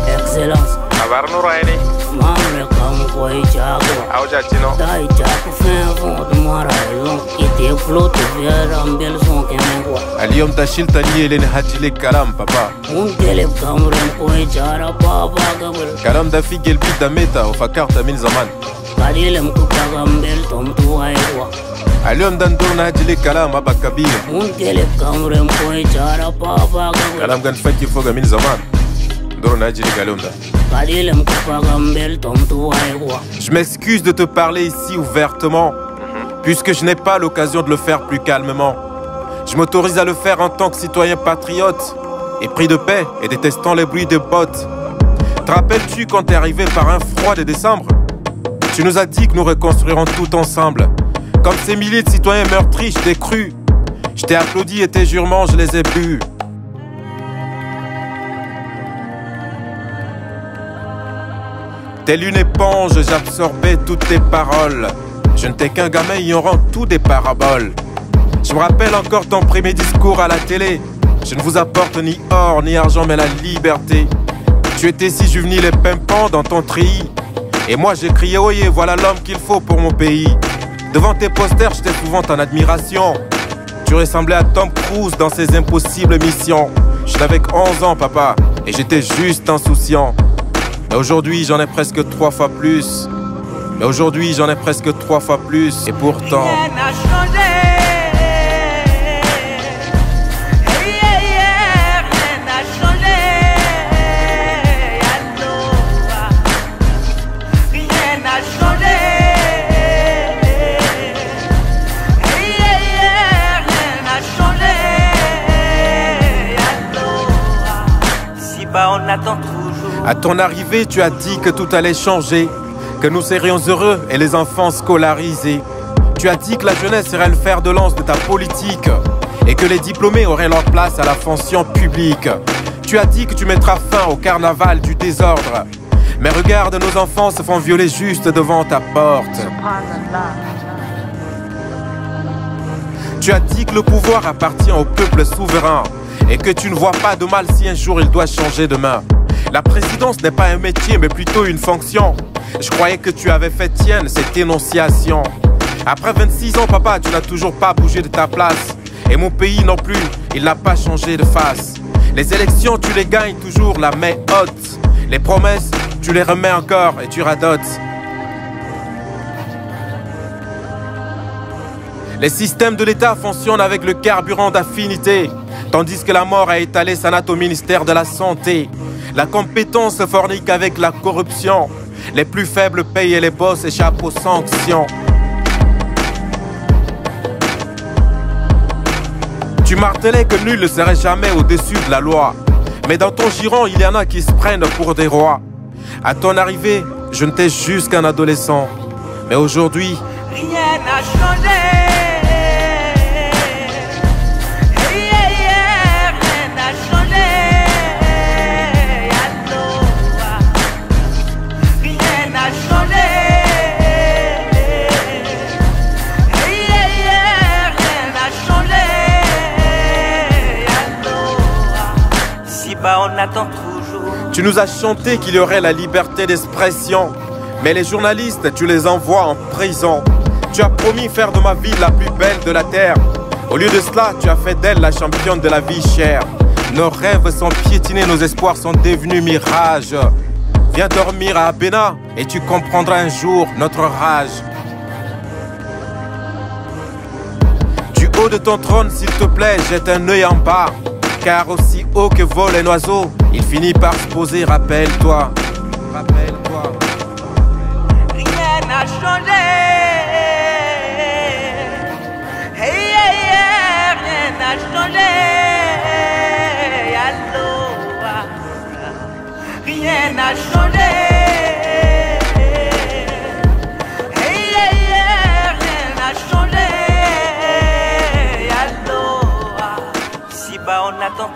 Excellence. Abarno Raini. Mamre kamu koi jago. Auja Chino. Dai jago fin fond mara long ite flotte vers ambel son kemenwa. اليوم تشيل تاني لين هاتلي كلام بابا. Ungeleb kamrem koi jara baba gabel. كلام ده في قلبي ده ميتا وفكرت من زمان. Kadilem kupagambel tom tuaiwa. اليوم ده ندور نهاتلي كلام أبا كبير. Ungeleb kamrem koi jara baba gabel. كلام كان فكر فوق من زمان. ندور نهاتلي كلام ده. Kadilem kupagambel tom tuaiwa. Je m'excuse de te parler ici ouvertement, puisque je n'ai pas l'occasion de le faire plus calmement. Je m'autorise à le faire en tant que citoyen patriote, épris de paix et détestant les bruits des bottes. Te rappelles-tu quand t'es arrivé par un froid de décembre? Tu nous as dit que nous reconstruirons tout ensemble. Comme ces milliers de citoyens meurtris, je t'ai cru. Je t'ai applaudi et tes jurements, je les ai bu. Telle une éponge, j'absorbais toutes tes paroles. Je ne t'ai qu'un gamin ignorant tout des paraboles. Je me rappelle encore ton premier discours à la télé. Je ne vous apporte ni or ni argent mais la liberté. Tu étais si juvénile et pimpant dans ton treillis. Et moi j'ai crié oyez, voilà l'homme qu'il faut pour mon pays. Devant tes posters j'étais souvent en admiration. Tu ressemblais à Tom Cruise dans ses impossibles missions. Je n'avais que 11 ans papa et j'étais juste insouciant. Mais aujourd'hui j'en ai presque 3 fois plus. Mais aujourd'hui j'en ai presque 3 fois plus. Et pourtant Rien n'a changé. Rien n'a changé. Rien n'a changé. Rien n'a changé. Si bas on attend toujours. à ton arrivée, tu as dit que tout allait changer, que nous serions heureux et les enfants scolarisés. Tu as dit que la jeunesse serait le fer de lance de ta politique et que les diplômés auraient leur place à la fonction publique. Tu as dit que tu mettras fin au carnaval du désordre. Mais regarde, nos enfants se font violer juste devant ta porte. Tu as dit que le pouvoir appartient au peuple souverain et que tu ne vois pas de mal si un jour il doit changer de main. La présidence n'est pas un métier mais plutôt une fonction. Je croyais que tu avais fait tienne cette énonciation. Après 26 ans papa, tu n'as toujours pas bougé de ta place. Et mon pays non plus, il n'a pas changé de face. Les élections tu les gagnes toujours la main haute. Les promesses tu les remets encore et tu radotes. Les systèmes de l'État fonctionnent avec le carburant d'affinité, tandis que la mort a étalé sa natte au ministère de la Santé. La compétence se fornique avec la corruption. Les plus faibles payent et les boss échappent aux sanctions. Tu martelais que nul ne serait jamais au-dessus de la loi. Mais dans ton giron, il y en a qui se prennent pour des rois. À ton arrivée, je n'étais juste qu'un adolescent. Mais aujourd'hui, Rien n'a changé. Rien n'a changé. Rien n'a changé. Rien n'a changé. Si bas on attend toujours. tu nous as chanté qu'il y aurait la liberté d'expression. Mais les journalistes, tu les envoies en prison. Tu as promis faire de ma ville la plus belle de la terre. Au lieu de cela, tu as fait d'elle la championne de la vie chère. Nos rêves sont piétinés, nos espoirs sont devenus mirages. Viens dormir à Abena et tu comprendras un jour notre rage. Du haut de ton trône, s'il te plaît, jette un œil en bas. Car aussi haut que vole un oiseau, il finit par se poser, rappelle-toi. Rappelle-toi. Rien n'a changé. Rien n'a changé. Rien n'a changé. Rien n'a changé. Si bas on attend.